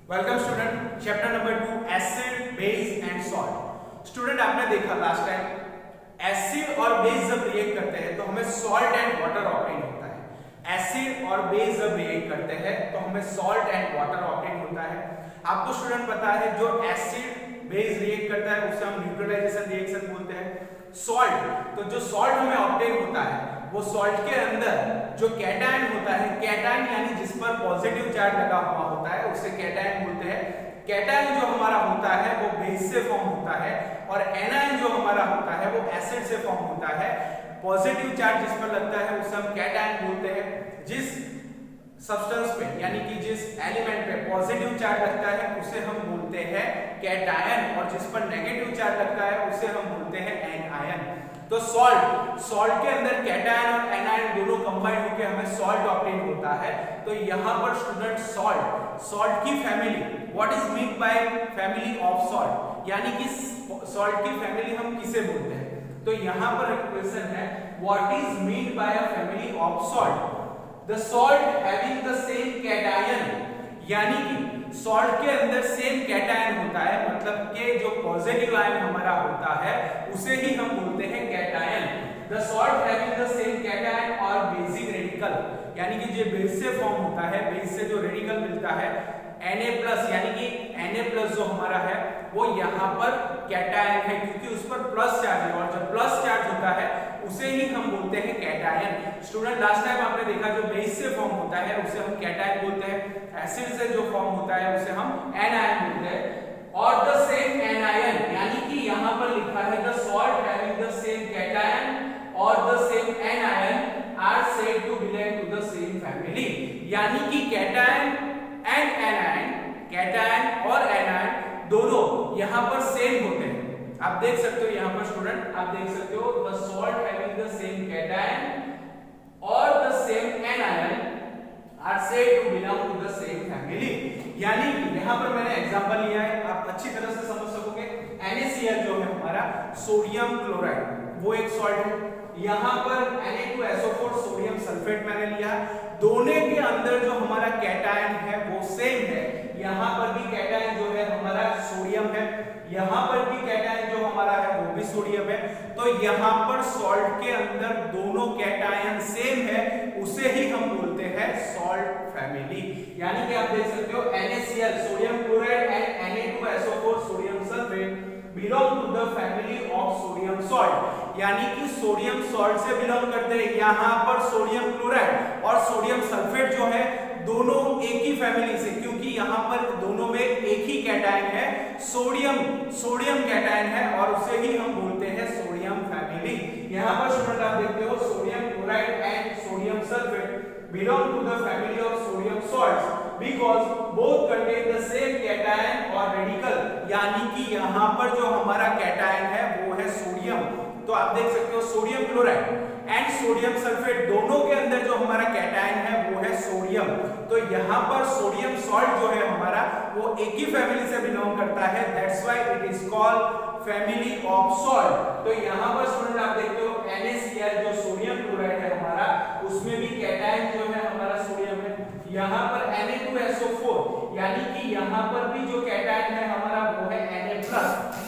Welcome student, chapter number 2 acid base and salt. Student आपने देखा last time acid और base जब react करते हैं तो हमें सॉल्ट एंड वाटर ऑब्टेन होता है। एसिड और बेस जब रिएक्ट करते हैं तो हमें सॉल्ट एंड वाटर ऑब्टेन होता है। आपको स्टूडेंट पता है जो एसिड बेस रिएक्ट करता है उसे हम न्यूट्रलाइजेशन रिएक्शन बोलते हैं। सॉल्ट, तो जो सॉल्ट हमें ऑब्टेन होता है वो सॉल्ट के अंदर जो कैटायन होता है, कैटायन यानी जिस पर पॉजिटिव चार्ज लगा हुआ होता है उसे कैटायन बोलते हैं। कैटायन जो हमारा होता है वो बेस से फॉर्म होता है और एनायन जो हमारा होता है वो एसिड से फॉर्म होता है। पॉजिटिव चार्ज जिस पर लगता है उसे हम कैटायन बोलते हैं। जिस सब्सटेंस पे यानी कि जिस एलिमेंट पे पॉजिटिव चार्ज लगता है उसे हम बोलते हैं कैटायन और जिस पर नेगेटिव चार्ज लगता है उसे हम बोलते हैं एनायन। तो सॉल्ट के अंदर कैटायन और एनायन दोनों कंबाइन होकर हमें सॉल्ट ऑब्टेन होता है। तो यहाँ पर स्टूडेंट सॉल्ट की family, what is mean by family of salt, यानी कि सॉल्ट की फैमिली हम किसे बोलते हैं। तो यहाँ पर एक क्वेश्चन है, what is mean by a family of salt. The salt having the same cation, यानी कि सॉल्ट के अंदर सेम कैटायन होता है, मतलब के जो पॉजिटिव आयन हमारा होता है उसे ही हम बोलते हैं cation. The salt having the same cation और बेसिक रेडिकल, यानी कि जो बेस से फॉर्म होता है, बेस से जो रेडिकल मिलता है Na+, यानी कि Na+ जो हमारा है वो यहाँ पर कैटायन है क्योंकि उस पर प्लस चार्ज है और जब प्लस चार्ज होता है उसे ही हम बोलते हैं कैटायन। स्टूडेंट लास्ट टाइम आपने देखा जो बेस से फॉर्म होता है उसे हम कैटायन बोलते हैं, एसिड से जो फॉर्म होता है उसे हम एनायन बोलते हैं। और द सेम एनायन, यानी कि यहाँ पर लिखा है the salt having the same cation और the same anion are said to belong to the same family, यानी कि कैटायन एंड एनायन, कैटायन और एनायन दोनों यहाँ पर सेम होते हैं। आप देख सकते हो यहाँ पर स्टूडेंट, आप देख सकते हो the salt having the same cation और the same anion are said to belong to the same family. यानी कि यहाँ पर मैंने एग्जांपल लिया है, आप अच्छी तरह से समझ सकोगे। NaCl जो है हमारा सोडियम क्लोराइड वो एक सॉल्ट है। यहाँ पर Na2SO4 सोडियम सल्फेट मैंने लिया, दोनों के अंदर जो हमारा कैटायन है वो सेम है। यहाँ पर भी कैटायन जो है हमारा सोडियम है, यहाँ पर भी कैटायन जो हमारा है वो भी सोडियम है। तो यहाँ पर सॉल्ट के अंदर दोनों कैटायन सेम है, उसे ही हम बोलते हैं सॉल्ट फैमिली। यानी कि आप देख सकते हो NaCl sodium chloride and Na2SO4 sodium sulphate belong to the family of sodium salt, यानी कि सोडियम सॉल्ट से बिलोंग करते हैं। यहाँ पर सोडियम क्लोराइड और सोडियम सल्फेट जो है दोनों एक ही फैमिली से, क्योंकि यहाँ पर दोनों में एक ही कैटायन है, सोडियम कैटायन है और उसे ही हम बोलते हैं सोडियम फैमिली। यहाँ पर स्टूडेंट आप देखते हो sodium chloride and sodium sulphate belong to the family of sodium salts because both contain the same cation और radical, यानी कि यहाँ पर जो हमारा कैटायन है वो है सोडियम। तो आप देख सकते हो sodium chloride and sodium sulphate दोनों के अंदर जो हमारा कैटायन है वो है सोडियम। तो यहाँ पर सोडियम सॉल्ट जो है हमारा वो एक ही फैमिली से बिलोंग करता है, that's why it is called family of salt. तो यहाँ पर स्टूडेंट आप देखते हो NaCl जो सोडियम क्लोराइड है हमारा उसमें भी कैटायन जो है हमारा सोडियम है। यहाँ पर Na2SO4 यानी कि यहाँ पर भी जो कैटायन है हमारा वो है Na+।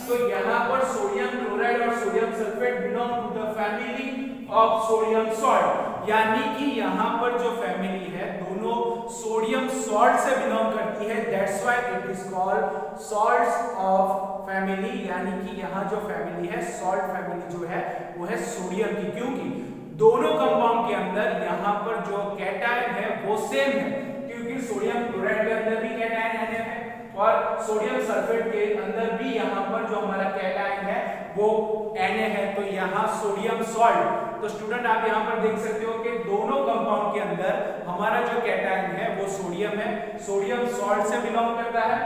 तो यहाँ पर सोडियम क्लोराइड और sodium sulphate belong to the family of sodium salt, यानी कि यहाँ पर जो फैमिली है दोनों सोडियम सॉल्ट से बिलोंग करती है, that's why it is called salts of family. यानी कि यहाँ जो फैमिली है सॉल्ट फैमिली जो है वो है सोडियम की, क्योंकि दोनों कंपाउंड के अंदर यहाँ पर जो कैटायन है वो सेम है, क्योंकि सोडियम क्लोराइड के अंदर भी कैटायन Na है और सोडियम सल्फेट के अंदर भी यहाँ पर जो हमारा कैटायन है वो Na है। तो यहाँ सोडियम सॉल्ट, तो स्टूडेंट आप यहाँ पर देख सकते हो कि दोनों कंपाउंड के अंदर हमारा जो कैटायन है वो सोडियम है, सोडियम सॉल्ट से बिलोंग करता है,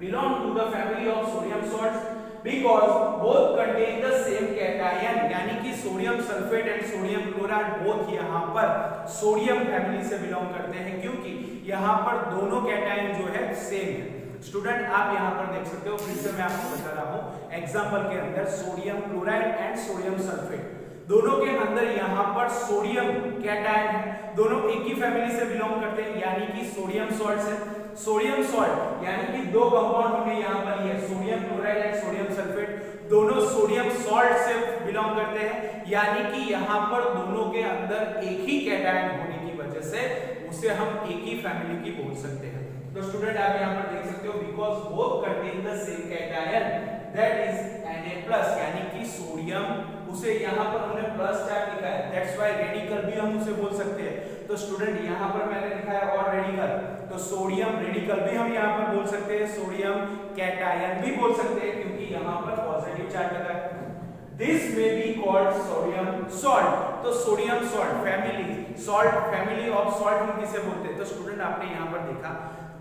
belong to the family of sodium salts because both contain the same cation, यानी कि sodium sulphate and sodium chloride both यहाँ पर सोडियम फैमिली से बिलोंग करते हैं, क्योंकि यहाँ पर दोनों कैटायन जो है सेम है। स्टूडेंट आप यहाँ पर देख सकते हो, फिर से मैं आपको बता रहा हूँ एग्जांपल के अंदर sodium chloride and sodium sulphate दोनों के अंदर यहाँ पर सोडियम कैटायन है, दोनों एक ही फैमिली से बिलोंग करते हैं, यानी कि सोडियम सॉल्ट से। सोडियम सॉल्ट यानी कि दो कंपाउंड हमने यहाँ पर लिए, sodium chloride and sodium sulphate, दोनों सोडियम सॉल्ट से बिलोंग करते हैं, यानी कि यहाँ पर दोनों के अंदर एक ही कैटायन होने की वजह से उसे हम एक ही फैमिली की बोल सकते हैं। तो स्टूडेंट आप यहाँ पर देख सकते हो, because both contain the same cation that is Na+, यानी कि सोडियम, उसे यहाँ पर हमने प्लस चार्ज लिखा है, दैट्स व्हाई रेडिकल भी हम उसे बोल सकते हैं। तो स्टूडेंट यहाँ पर मैंने लिखा है और रेडिकल, तो सोडियम रेडिकल भी हम यहाँ पर बोल सकते हैं, सोडियम कैटायन भी बोल सकते हैं, क्योंकि यहाँ पर पॉजिटिव चार्ज लगा है। This may be called sodium salt. तो sodium salt family, salt family of salt हम किसे बोलते हैं? तो स्टूडेंट आपने यहाँ पर देखा,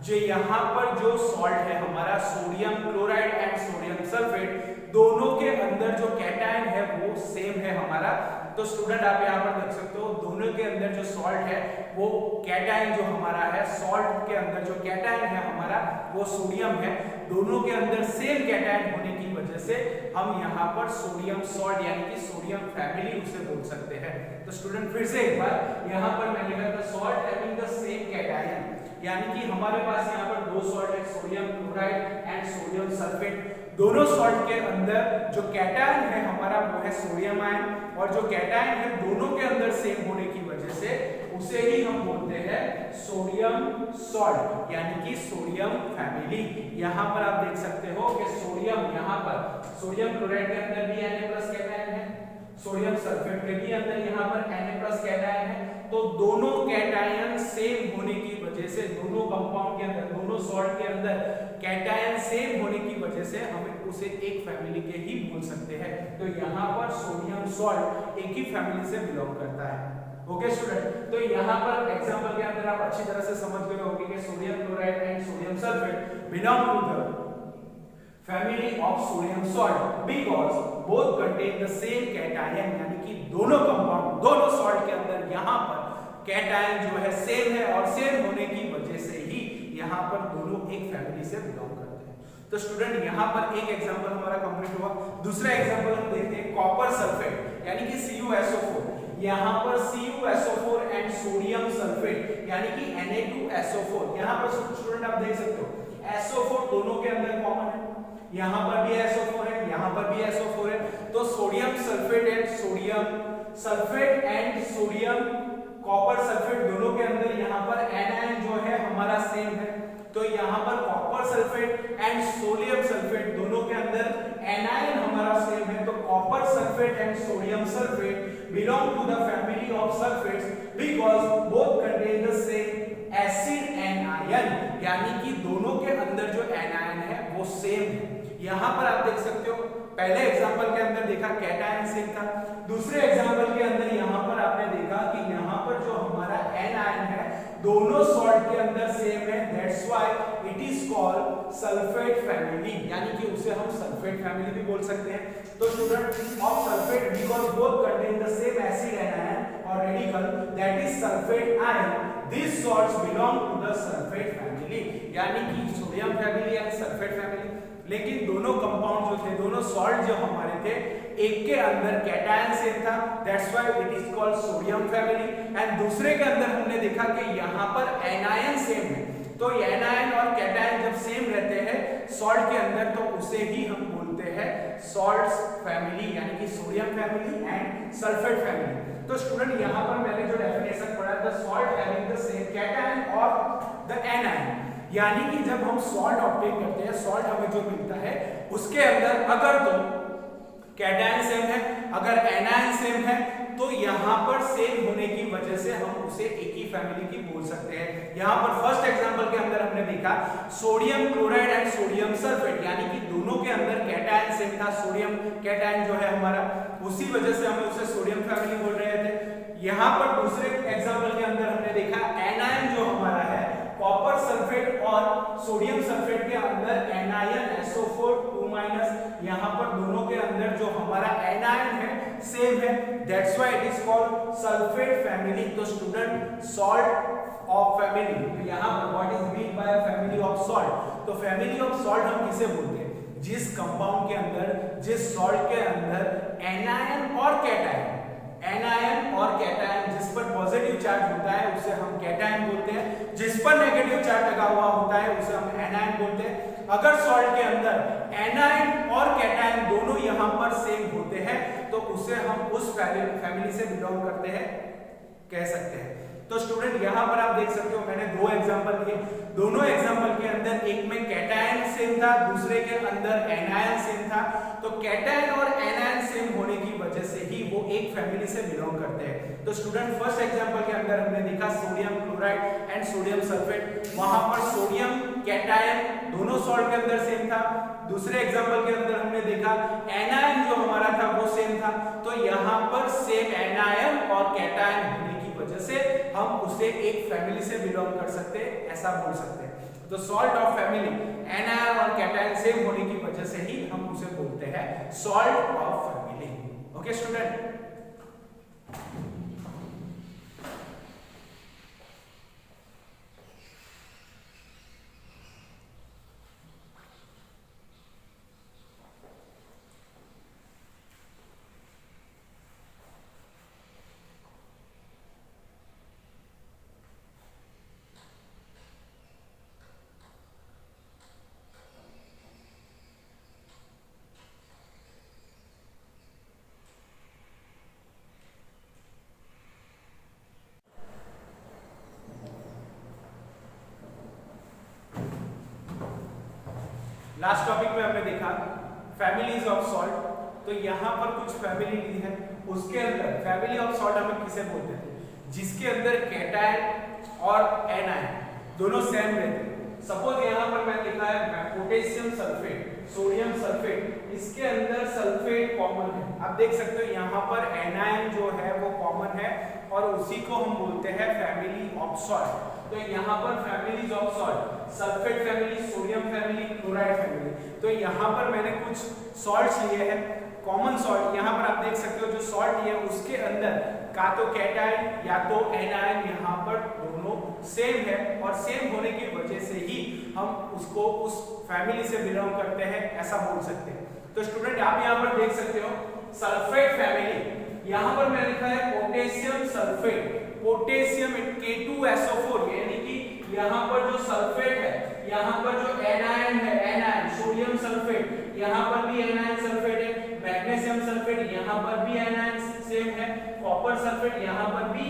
जो यहाँ पर जो सॉल्ट है हमारा sodium chloride and sodium sulphate, दोनों के अंदर जो कैटायन है वो सेम है हमारा। तो स्टूडेंट आप यहाँ पर देख सकते हो, दोनों के अंदर जो सॉल्ट है वो कैटायन जो हमारा है, सॉल्ट के अंदर जो कैटायन है हमारा वो सोडियम है, दोनों के अंदर सेम कैटायन होने की वजह से हम यहाँ पर सोडियम सॉल्ट यानी कि सोडियम फैमिली उसे बोल सकते हैं। तो स्टूडेंट फिर से एक बार यहाँ पर मैंने लिखा था salt having the same cation, यानी कि हमारे पास यहाँ पर दो सॉल्ट है, sodium chloride and sodium sulphate, दोनों सॉल्ट के अंदर जो कैटायन है हमारा वो है सोडियम आयन, और जो कैटायन है दोनों के अंदर सेम होने की वजह से उसे ही हम बोलते हैं सोडियम सॉल्ट, यानी कि सोडियम फैमिली। यहाँ पर आप देख सकते हो कि सोडियम, यहाँ पर सोडियम क्लोराइड के अंदर भी Na+ कैटायन है, सोडियम सल्फेट के भी अंदर यहाँ पर Na+ कैटायन है, तो दोनों कैटायन सेम होने की वजह से, दोनों कंपाउंड के अंदर, दोनों सॉल्ट के अंदर कैटायन सेम होने की वजह से हमें उसे एक फैमिली के ही बोल सकते हैं। तो यहाँ पर सोडियम सॉल्ट एक ही फैमिली से बिलोंग करता है। ओके स्टूडेंट, तो यहाँ पर एग्जांपल के अंदर आप अच्छी तरह से समझ गए होंगे कि sodium chloride and sodium sulphate belong to the family of sodium salt because both contain the same cation, यानी कि दोनों कंपाउंड, दोनों सॉल्ट के अंदर यहाँ पर कैटायन जो है सेम है, और सेम होने की वजह से ही यहाँ पर दोनों एक फैमिली से बिलोंग करते हैं। तो स्टूडेंट यहाँ पर एक एग्जांपल हमारा कंप्लीट हुआ। दूसरा एग्जांपल हम देखते हैं कॉपर सल्फेट यानी कि CuSO4। यहाँ पर CuSO4 एंड सोडियम सल्फेट यानी कि Na2SO4। यहाँ पर स्टूडेंट आप देख सकते हो SO4 दोनों के अंदर कॉमन है, यहाँ पर भी SO4 है, यहाँ पर भी SO4 है, तो sodium sulphate and sodium copper sulphate दोनों के अंदर यहाँ पर एनायन जो है हमारा सेम है। तो यहाँ पर copper sulphate and sodium sulphate दोनों के अंदर एनायन हमारा सेम है, तो copper sulphate and sodium sulphate belong to the family of sulphates because both contain the same acid anion, यानी कि दोनों के अंदर जो एनायन है वो सेम है। यहाँ पर आप देख सकते हो, पहले एग्जांपल के अंदर देखा कैटायन सेम था, दूसरे एग्जांपल के अंदर यहाँ पर आपने देखा कि यहाँ पर जो हमारा एनायन है दोनों सॉल्ट के अंदर सेम है, that's why it is called sulphate family, यानी कि उसे हम सल्फेट फैमिली भी बोल सकते हैं। तो student of sulphate because both contain the same acid anion और radical that is sulphate ion, these salts belong to the sulfate family, यानी कि सोडियम फैमिली यानी सल्फेट फैमिली। लेकिन दोनों कंपाउंड जो थे, दोनों सॉल्ट जो हमारे थे, एक के अंदर कैटायन सेम था, that's why it is called sodium family, and दूसरे के अंदर हमने देखा कि यहाँ पर एनायन सेम है। तो एनायन और कैटायन जब सेम रहते हैं सॉल्ट के अंदर तो उसे ही हम बोलते हैं सॉल्ट्स फैमिली, यानी कि sodium family and sulphate family. तो स्टूडेंट यहाँ पर मैंने जो डेफिनेशन पढ़ा the salt having the same cation और द एनायन, यानी कि जब हम सॉल्ट ऑब्टेन करते हैं, सॉल्ट हमें जो मिलता है उसके अंदर अगर तो कैटायन सेम है, अगर एनायन सेम है, तो यहाँ पर सेम होने की वजह से हम उसे एक ही फैमिली की बोल सकते हैं। यहाँ पर फर्स्ट एग्जांपल के अंदर हमने देखा sodium chloride and sodium sulphate, यानी कि दोनों के अंदर कैटायन सेम था, सोडियम कैटायन जो है हमारा, उसी वजह से हमें उसे सोडियम फैमिली बोल रहे थे। यहाँ पर दूसरे एग्जांपल के अंदर हमने देखा एनायन जो हमारा है कॉपर सल्फेट और सोडियम सल्फेट के अंदर एनायन SO4 2-, यहाँ पर दोनों के अंदर जो हमारा एनायन है सेम है, that's why it is called sulphate family. तो स्टूडेंट सॉल्ट ऑफ फैमिली, तो यहाँ पर what is mean by family of salt? तो फैमिली ऑफ सॉल्ट हम किसे बोलते हैं? जिस कंपाउंड के अंदर, जिस सॉल्ट के अंदर एनायन और कैटायन एनायन और कैटायन, जिस पर पॉजिटिव चार्ज होता है उसे हम कैटायन बोलते हैं, जिस पर नेगेटिव चार्ज लगा हुआ होता है उसे हम एनायन बोलते हैं। अगर सॉल्ट के अंदर एनायन और कैटायन दोनों यहां पर सेम होते हैं तो उसे हम उस फैमिली से बिलोंग करते हैं कह सकते हैं। तो स्टूडेंट यहां पर आप देख सकते हो मैंने दो एग्जांपल दिए, दोनों एग्जांपल के अंदर एक में कैटायन सेम था, दूसरे के अंदर एनायन सेम था। तो कैटायन और एनायन सेम होने की वजह से ही वो एक फैमिली से बिलोंग करते हैं। तो स्टूडेंट फर्स्ट एग्जांपल के अंदर हमने देखा sodium chloride and sodium sulphate, वहां पर सोडियम कैटायन दोनों सॉल्ट के अंदर सेम था। दूसरे एग्जांपल के अंदर हमने देखा एनायन जो हमारा था वो सेम था। तो यहां पर सेम एनायन और कैटायन होने की वजह से हम उसे एक फैमिली से बिलोंग कर सकते हैं, ऐसा बोल सकते हैं। तो सॉल्ट ऑफ फैमिली एनायन और कैटायन सेम होने की वजह से ही हम उसे बोलते हैं salt of family. Okay student, last topic में हमने देखा फैमिलीज ऑफ सॉल्ट। तो यहाँ पर कुछ फैमिली दी है, उसके अंदर फैमिली ऑफ सॉल्ट हमें किसे बोलते हैं, जिसके अंदर कैटायन और एनायन दोनों सेम रहते हैं। सपोज यहाँ पर मैं लिखा है पोटेशियम सल्फेट, सोडियम सल्फेट, इसके अंदर सल्फेट कॉमन है। आप देख सकते हो यहाँ पर एनायन जो है वो कॉमन है और उसी को हम बोलते हैं फैमिली ऑफ सॉल्ट। तो यहाँ पर families of salt, sulphate family, sodium family, chloride family. तो यहाँ पर मैंने कुछ सॉल्ट्स लिए हैं कॉमन सॉल्ट। यहाँ पर आप देख सकते हो जो सॉल्ट है उसके अंदर का तो कैटायन या तो एनायन यहाँ पर दोनों सेम है और सेम होने की वजह से ही हम उसको उस फैमिली से बिलोंग करते हैं, ऐसा बोल सकते हैं। तो स्टूडेंट आप यहाँ पर देख सकते हो सल्फेट फैमिली, यहाँ पर मैंने लिखा है पोटेशियम सल्फेट, पोटेशियम K2SO4, यानी कि यहाँ पर जो सल्फेट है, यहाँ पर जो एनायन है एनायन, सोडियम सल्फेट, यहाँ पर भी एनायन सल्फेट है, मैग्नीशियम सल्फेट, यहाँ पर भी एनायन सेम है, कॉपर सल्फेट, यहाँ पर भी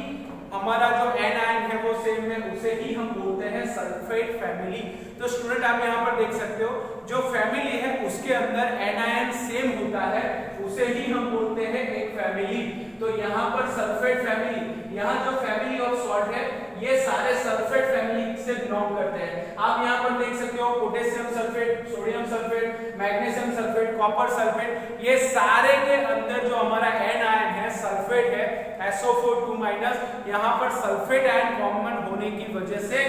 हमारा जो एनायन है वो सेम है, उसे ही हम बोलते हैं सल्फेट फैमिली। तो स्टूडेंट आप यहाँ पर देख सकते हो जो फैमिली है उसके अंदर एनायन सेम होता है, उसे ही हम बोलते हैं एक फैमिली। तो यहाँ पर सल्फेट फैमिली, यहाँ जो फैमिली ऑफ सॉल्ट है ये सारे सल्फेट फैमिली से बिलोंग करते हैं। आप यहाँ पर देख सकते हो potassium sulphate, sodium sulphate, magnesium sulphate, copper sulphate, ये सारे के अंदर जो हमारा एनायन है सल्फेट है SO4 यहाँ पर सल्फेट आयन कॉमन होने की वजह से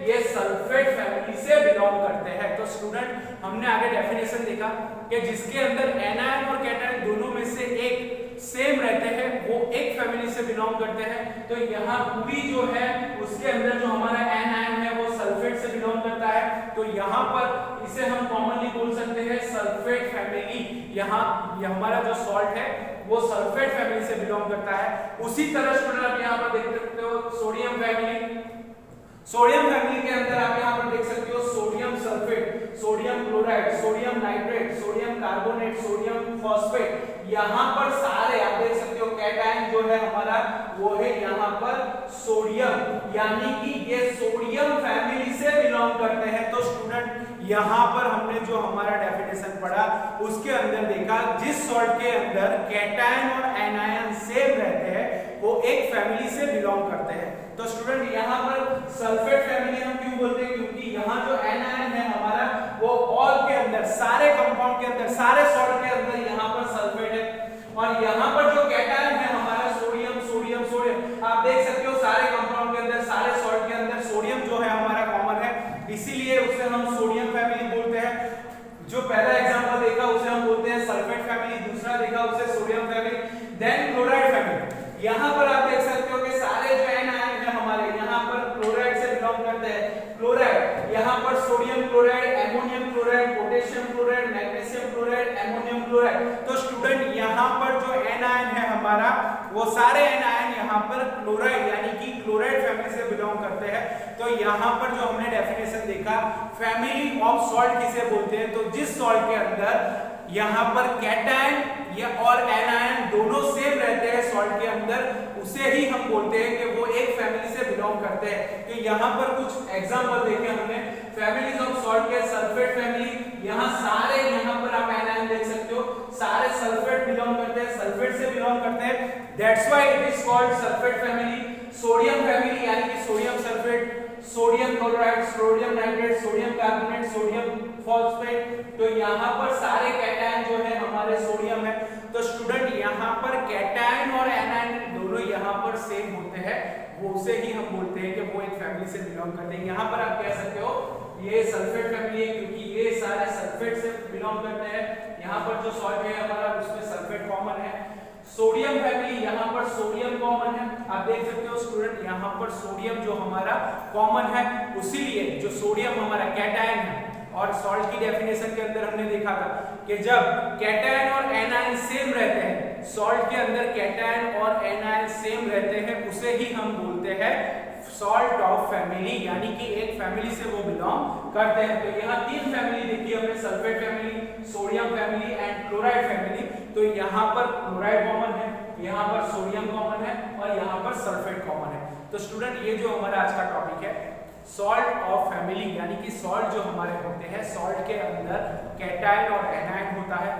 ये सल्फेट फैमिली से बिलोंग करते हैं। तो स्टूडेंट हमने आगे डेफिनेशन देखा कि जिसके अंदर एनायन और कैटायन दोनों में से एक सेम रहते हैं वो एक फैमिली से बिलोंग करते हैं। तो यहाँ पूरी जो है उसके अंदर जो हमारा एनायन है वो सल्फेट से बिलोंग करता है। तो यहाँ पर इसे हम कॉमनली बोल सकते हैं सल्फेट फैमिली। यहाँ हमारा जो सॉल्ट है वो सल्फेट फैमिली से बिलोंग करता है। उसी तरह स्टूडेंट आप यहाँ पर देख सकते हो सोडियम फैमिली, सोडियम फैमिली के अंदर आप यहाँ पर देख सकते हो sodium sulphate, sodium chloride, sodium nitrate, sodium carbonate, sodium phosphate, यहाँ पर सारे आप देख सकते हो कैटायन जो है हमारा वो है यहाँ पर सोडियम, यानी कि ये सोडियम फैमिली से बिलोंग करते हैं। तो स्टूडेंट यहाँ पर हमने जो हमारा डेफिनेशन पढ़ा उसके अंदर देखा जिस सॉल्ट के अंदर कैटायन और एनायन सेम रहते हैं वो एक फैमिली से बिलोंग करते हैं। तो स्टूडेंट यहाँ पर सल्फेट फैमिली हम क्यों बोलते हैं, क्योंकि यहाँ जो एनायन है हमारा वो ऑल के अंदर सारे कंपाउंड के अंदर सारे सॉल्ट के अंदर यहाँ पर सल्फेट है और यहाँ पर जो कैटायन है हमारा सोडियम सोडियम सोडियम, आप देख सकते हो सारे कंपाउंड के अंदर सारे सॉल्ट के अंदर सोडियम जो है हमारा कॉमन है, इसीलिए उसे हम सोडियम फैमिली बोलते हैं। जो पहला एग्जांपल देखा उसे हम बोलते हैं सल्फेट फैमिली, दूसरा देखा उसे sodium family, then chloride family. यहाँ पर आप देख सकते हो कि सारे जो एनायन है हमारे यहाँ पर क्लोराइड से बिलोंग करते हैं। क्लोराइड यहाँ पर sodium chloride, ammonium chloride, potassium chloride, magnesium chloride, ammonium chloride. तो स्टूडेंट यहाँ पर जो एनायन है हमारा वो सारे एनायन यहाँ पर क्लोराइड यानी कि क्लोराइड फैमिली से बिलोंग करते हैं। तो यहाँ पर जो हमने डेफिनेशन देखा, फैमिली ऑफ सॉल्ट किसे बोलते हैं, तो जिस सॉल्ट के अंदर यहाँ पर कैटायन या और एनायन दोनों सेम रहते हैं सॉल्ट के अंदर, उसे ही हम बोलते हैं कि वो एक फैमिली से बिलोंग करते हैं। तो यहाँ पर कुछ एग्जांपल देखे हमने फैमिलीज ऑफ सॉल्ट के, सल्फेट फैमिली, यहाँ सारे यहाँ पर आप एनायन देख सकते हो, सारे सल्फेट बिलोंग करते हैं, सल्फेट से बिलोंग करते हैं, that's why it is called sulphate family. Sodium family यानी कि sodium sulphate, sodium chloride, sodium nitrate, sodium carbonate, sodium phosphate, तो यहाँ पर सारे कैटायन जो है हमारे सोडियम है। तो स्टूडेंट यहाँ पर कैटायन और एनायन दोनों यहाँ पर सेम होते हैं, वो उसे ही हम बोलते हैं कि वो एक फैमिली से बिलोंग करते हैं। यहाँ पर आप कह सकते हो ये सल्फेट फैमिली है क्योंकि ये सारे सल्फेट से बिलोंग करते हैं। यहाँ पर जो सॉल्ट है हमारा उसमें सल्फेट कॉमन है। सोडियम फैमिली, यहाँ पर सोडियम कॉमन है, आप देख सकते हो स्टूडेंट यहाँ पर सोडियम जो हमारा कॉमन है, उसीलिए जो सोडियम हमारा कैटायन है। और सॉल्ट की डेफिनेशन के अंदर हमने देखा था कि जब कैटायन और एनायन सेम रहते हैं, सॉल्ट के अंदर कैटायन और एनायन सेम रहते हैं, उसे ही हम बोलते हैं सॉल्ट ऑफ फैमिली, यानी कि एक फैमिली से वो बिलोंग करते हैं। तो यहाँ तीन फैमिली देखी हमने, sulphate family, sodium family and chloride family. तो यहाँ पर क्लोराइड कॉमन है, यहाँ पर सोडियम कॉमन है और यहाँ पर सल्फेट कॉमन है। तो स्टूडेंट ये जो हमारा आज का टॉपिक है सॉल्ट ऑफ फैमिली, यानी कि सॉल्ट जो हमारे होते हैं, सॉल्ट के अंदर कैटायन और एनायन होता है।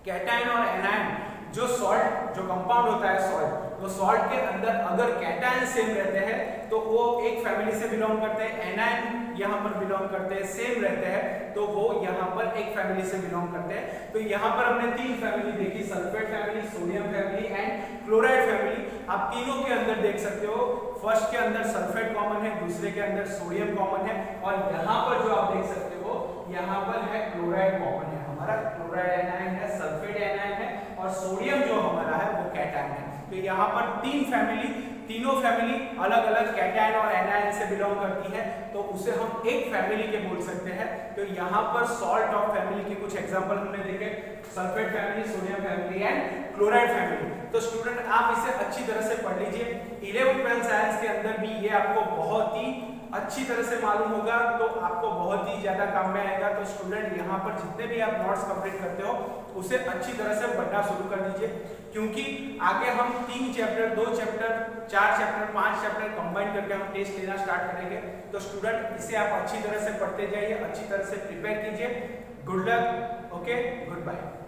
कैटायन और एनायन जो सॉल्ट जो कंपाउंड होता है सॉल्ट, तो सॉल्ट के अंदर अगर कैटायन सेम रहते हैं तो वो एक फैमिली से बिलोंग करते हैं, एनायन यहाँ पर बिलोंग करते हैं, सेम रहते हैं तो वो यहाँ पर एक फैमिली से बिलोंग करते हैं। तो यहाँ पर हमने तीन फैमिली देखी, sulphate family, sodium family and chloride family. आप तीनों के अंदर देख सकते हो, फर्स्ट के अंदर सल्फेट कॉमन है, दूसरे के अंदर सोडियम कॉमन है और यहाँ पर जो आप देख सकते हो यहाँ पर है क्लोराइड कॉमन है, हमारा क्लोराइड एनायन है, सल्फेट एनायन है और सोडियम जो हमारा है वो कैटायन है। तो यहाँ पर तीन फैमिली, तीनों फैमिली अलग अलग कैटायन और एनायन से बिलोंग करती है, तो उसे हम एक फैमिली के बोल सकते हैं। तो यहाँ पर सॉल्ट ऑफ फैमिली के कुछ एग्जांपल हमने देखे, sulphate family, sodium family and chloride family. तो स्टूडेंट आप इसे अच्छी तरह से पढ़ लीजिए, 11th-12th साइंस के अंदर भी ये आपको बहुत ही अच्छी तरह से मालूम होगा, तो आपको बहुत ही ज्यादा काम में आएगा। तो स्टूडेंट यहाँ पर जितने भी आप नोट्स कंप्लीट करते हो उसे अच्छी तरह से पढ़ना शुरू कर दीजिए, क्योंकि आगे हम 3 chapter, 2 chapter, 4 chapter, 5 chapter combine करके हम टेस्ट लेना स्टार्ट करेंगे। तो स्टूडेंट इसे आप अच्छी तरह से पढ़ते जाइए, अच्छी तरह से प्रिपेयर कीजिए। Good luck, okay, good bye.